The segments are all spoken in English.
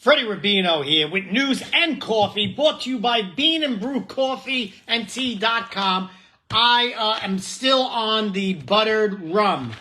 Freddie Rubino here with news and coffee, brought to you by Bean and Brew Coffee and Tea.com. I am still on the buttered rum.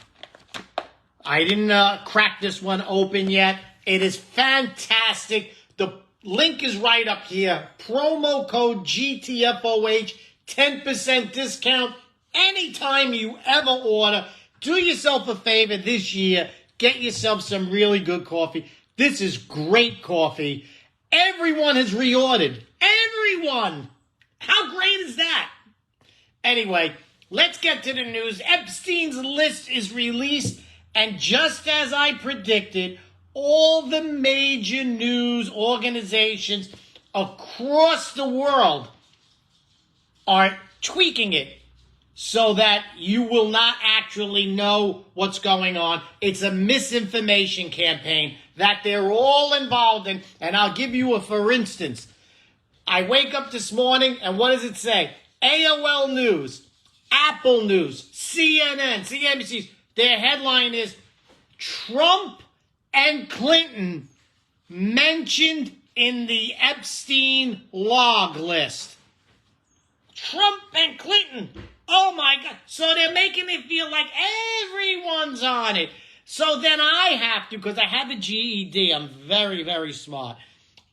I didn't crack this one open yet. It is fantastic. The link is right up here. Promo code GTFOH, 10% discount anytime you ever order. Do yourself a favor this year. Get yourself some really good coffee. This is great coffee. Everyone has reordered. Everyone. How great is that? Anyway, let's get to the news. Epstein's list is released, and just as I predicted, all the major news organizations across the world are tweaking it so that you will not actually know what's going on. It's a misinformation campaign that they're all involved in. And I'll give you a for instance. I wake up this morning, and what does it say? AOL News, Apple News, CNN, CNBC. Their headline is, Trump and Clinton mentioned in the Epstein log list. Trump and Clinton. Oh my God. So they're making it feel like everyone's on it. So then I have to, because I have a GED, I'm very, very smart.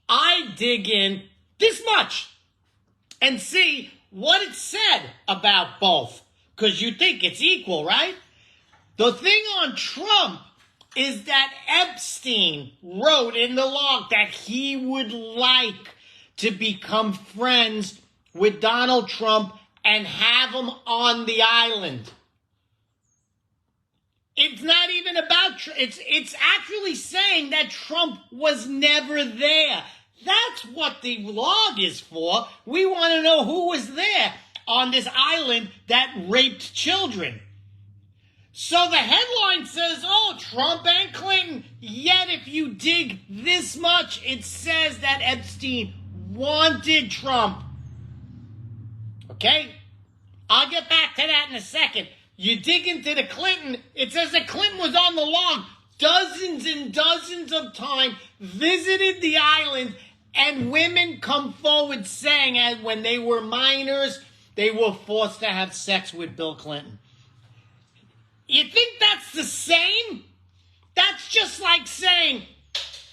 I dig in this much and see what it said about both. Because you think it's equal, right? The thing on Trump is that Epstein wrote in the log that he would like to become friends with Donald Trump and have him on the island. It's not even about, it's actually saying that Trump was never there. That's what the log is for. We want to know who was there on this island that raped children. So the headline says, oh, Trump and Clinton. Yet if you dig this much, it says that Epstein wanted Trump. Okay? I'll get back to that in a second. You dig into the Clinton, it says that Clinton was on the log dozens and dozens of times, visited the island, and women come forward saying as when they were minors, they were forced to have sex with Bill Clinton. You think that's the same? That's just like saying,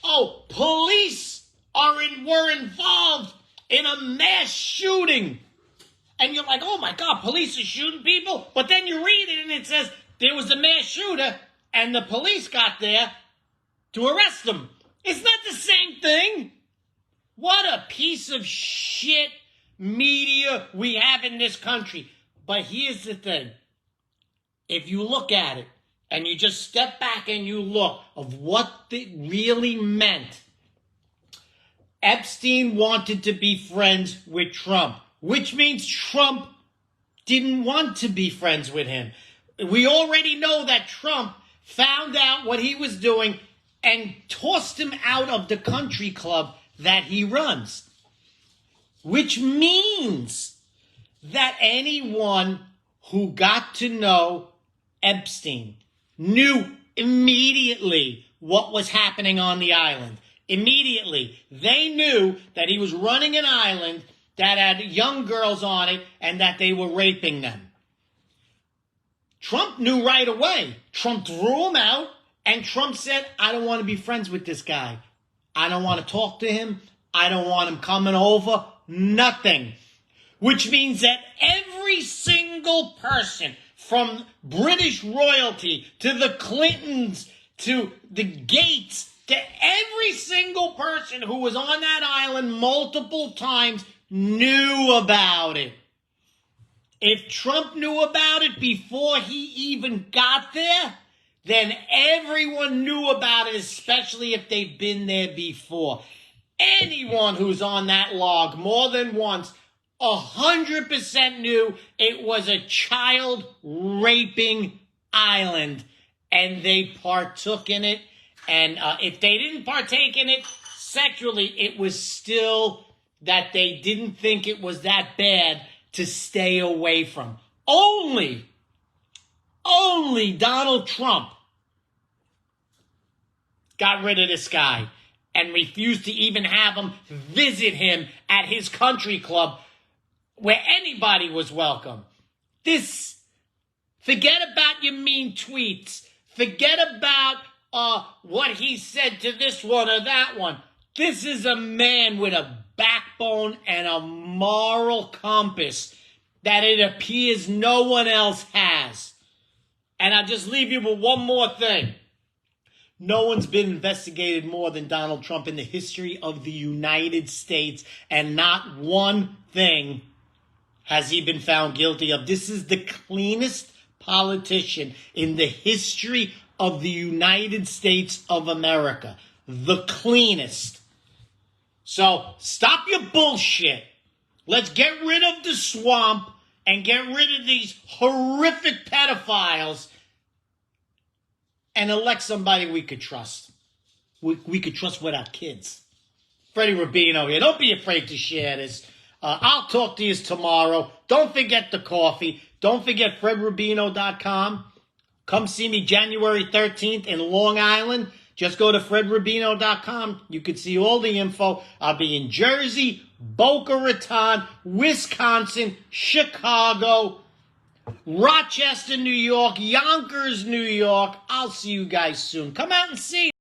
oh, police were involved in a mass shooting. And you're like, oh my God, police are shooting people? But then you read it and it says there was a mass shooter and the police got there to arrest them. It's not the same thing. What a piece of shit media we have in this country. But here's the thing. If you look at it and you just step back and you look of what it really meant, Epstein wanted to be friends with Trump, which means Trump didn't want to be friends with him. We already know that Trump found out what he was doing and tossed him out of the country club that he runs. Which means that anyone who got to know Epstein knew immediately what was happening on the island. Immediately. They knew that he was running an island that had young girls on it and that they were raping them. Trump knew right away. Trump threw him out, and Trump said, I don't want to be friends with this guy. I don't want to talk to him. I don't want him coming over. Nothing. Which means that every single person, from British royalty to the Clintons to the Gates, to every single person who was on that island multiple times knew about it. If Trump knew about it before he even got there, then everyone knew about it, especially if they've been there before. Anyone who's on that log more than once, 100% knew it was a child raping island, and they partook in it. And if they didn't partake in it sexually, it was still that they didn't think it was that bad to stay away from. Only Donald Trump got rid of this guy. and refused to even have him visit him at his country club where anybody was welcome. Forget about your mean tweets. Forget about what he said to this one or that one. This is a man with a backbone and a moral compass that it appears no one else has. And I'll just leave you with one more thing. No one's been investigated more than Donald Trump in the history of the United States, and not one thing has he been found guilty of. This is the cleanest politician in the history of the United States of America. The cleanest. So stop your bullshit. Let's get rid of the swamp and get rid of these horrific pedophiles and elect somebody we could trust. We could trust with our kids. Freddie Rubino here. Don't be afraid to share this. I'll talk to you tomorrow. Don't forget the coffee. Don't forget FredRubino.com. Come see me January 13th in Long Island. Just go to FredRubino.com. You can see all the info. I'll be in Jersey, Boca Raton, Wisconsin, Chicago, Rochester, New York, Yonkers, New York. I'll see you guys soon. Come out and see.